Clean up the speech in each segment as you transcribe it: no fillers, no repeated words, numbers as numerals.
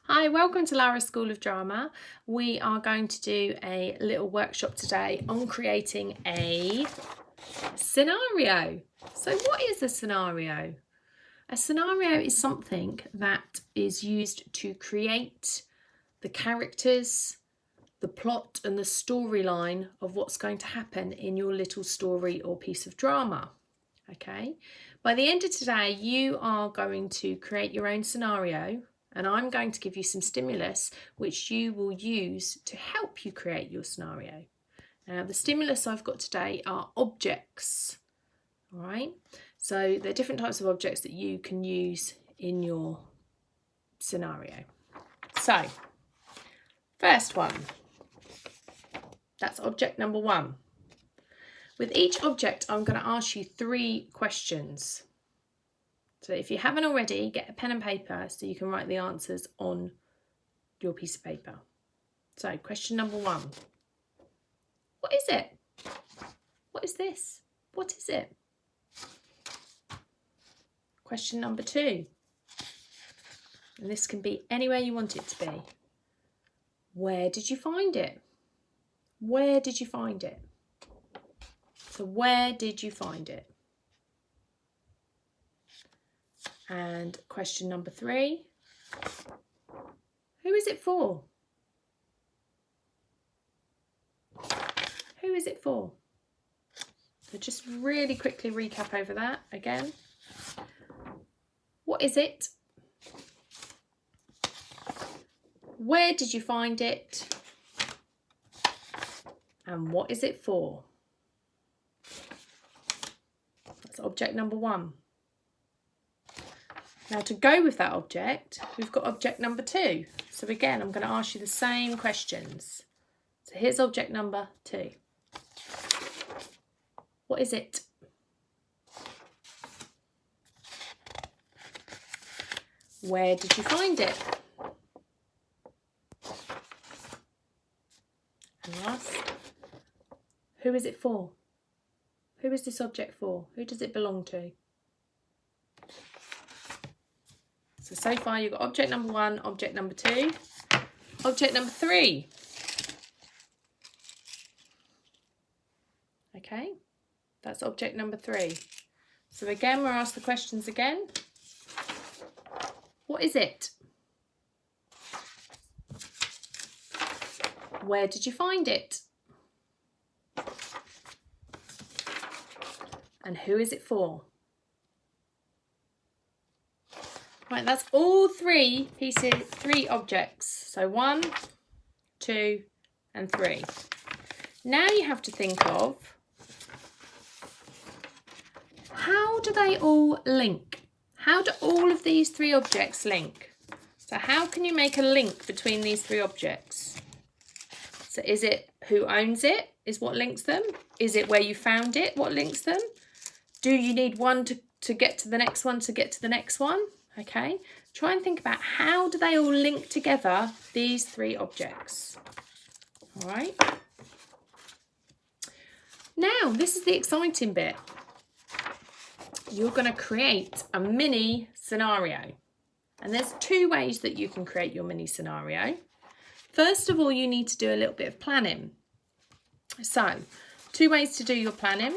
Hi, welcome to Lara School of Drama. We are going to do a little workshop today on creating a scenario. So what is a scenario? A scenario is something that is used to create the characters, the plot and the storyline of what's going to happen in your little story or piece of drama. Okay, by the end of today, you are going to create your own scenario. And I'm going to give you some stimulus which you will use to help you create your scenario. Now, the stimulus I've got today are objects. All right, so there are different types of objects that you can use in your scenario. So, first one, that's object number one. With each object, I'm going to ask you 3 questions. So if you haven't already, get a pen and paper so you can write the answers on your piece of paper. So question number 1. What is it? What is this? What is it? Question number 2. And this can be anywhere you want it to be. Where did you find it? Where did you find it? So where did you find it? And question number 3. Who is it for? Who is it for? So just really quickly recap over that again. What is it? Where did you find it? And what is it for? That's object number 1. Now to go with that object, we've got object number 2. So again, I'm going to ask you the same questions. So here's object number 2. What is it? Where did you find it? And last, who is it for? Who is this object for? Who does it belong to? So far you've got object number 1, object number 2, object number 3. Okay, that's object number 3. So again, we'll ask the questions again. What is it? Where did you find it? And who is it for? Right, that's all 3 pieces, 3 objects. So 1, 2, and 3. Now you have to think of, how do they all link? How do all of these 3 objects link? So how can you make a link between these 3 objects? So is it who owns it is what links them? Is it where you found it what links them? Do you need one to get to the next one to get to the next one? Okay, try and think about how do they all link together, these 3 objects. All right. Now, this is the exciting bit. You're going to create a mini scenario. And there's 2 ways that you can create your mini scenario. First of all, you need to do a little bit of planning. So, 2 ways to do your planning.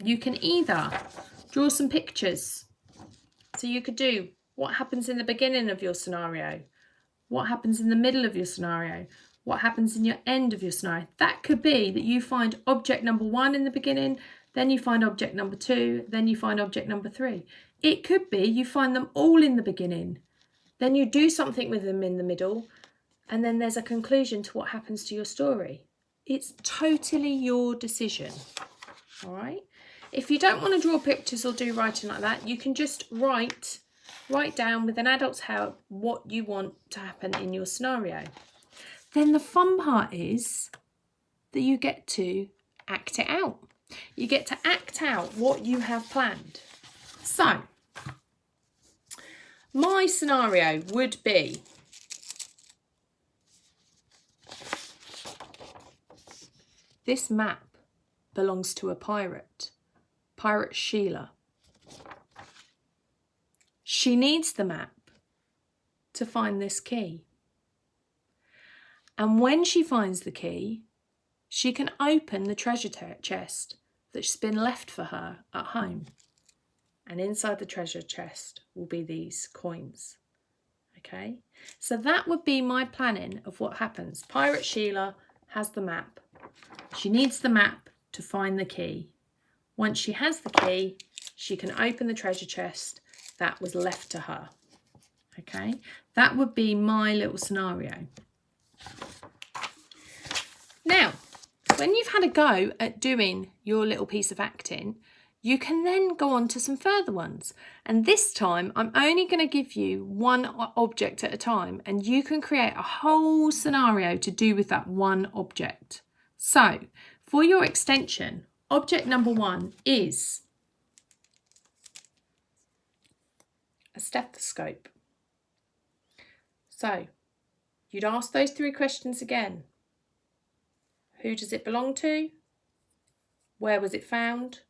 You can either draw some pictures. So you could do what happens in the beginning of your scenario, what happens in the middle of your scenario, what happens in your end of your scenario. That could be that you find object number 1 in the beginning, then you find object number 2, then you find object number 3. It could be you find them all in the beginning, then you do something with them in the middle, and then there's a conclusion to what happens to your story. It's totally your decision. All right. If you don't want to draw pictures or do writing like that, you can just write down with an adult's help what you want to happen in your scenario. Then the fun part is that you get to act it out. You get to act out what you have planned. So, my scenario would be this map belongs to a pirate. Pirate Sheila. She needs the map to find this key. And when she finds the key, she can open the treasure chest that's been left for her at home. And inside the treasure chest will be these coins. Okay, so that would be my planning of what happens. Pirate Sheila has the map. She needs the map to find the key. Once she has the key, she can open the treasure chest that was left to her. Okay, that would be my little scenario. Now, when you've had a go at doing your little piece of acting, you can then go on to some further ones. And this time, I'm only going to give you one object at a time, and you can create a whole scenario to do with that one object. So, for your extension, object number 1 is a stethoscope. So, you'd ask those 3 questions again. Who does it belong to? Where was it found?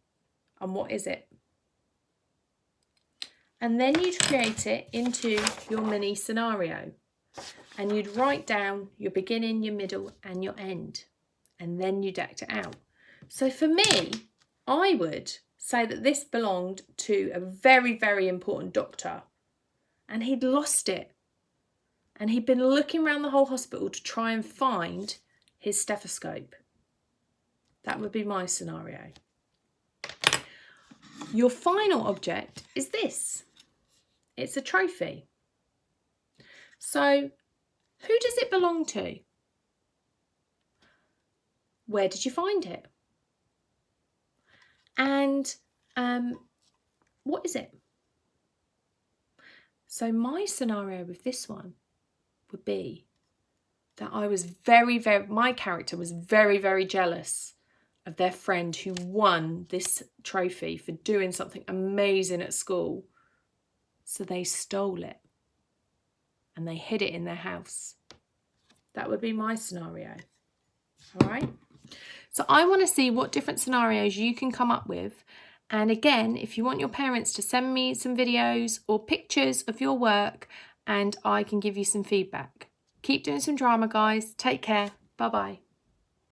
And what is it? And then you'd create it into your mini scenario. And you'd write down your beginning, your middle, and your end. And then you'd act it out. So for me, I would say that this belonged to a very, very important doctor. And he'd lost it. And he'd been looking around the whole hospital to try and find his stethoscope. That would be my scenario. Your final object is this. It's a trophy. So, who does it belong to? Where did you find it? And what is it? So my scenario with this one would be that I was my character was very, very jealous of their friend who won this trophy for doing something amazing at school. So they stole it and they hid it in their house. That would be my scenario. All right. So I want to see what different scenarios you can come up with. And again, if you want your parents to send me some videos or pictures of your work, and I can give you some feedback. Keep doing some drama, guys. Take care. Bye-bye.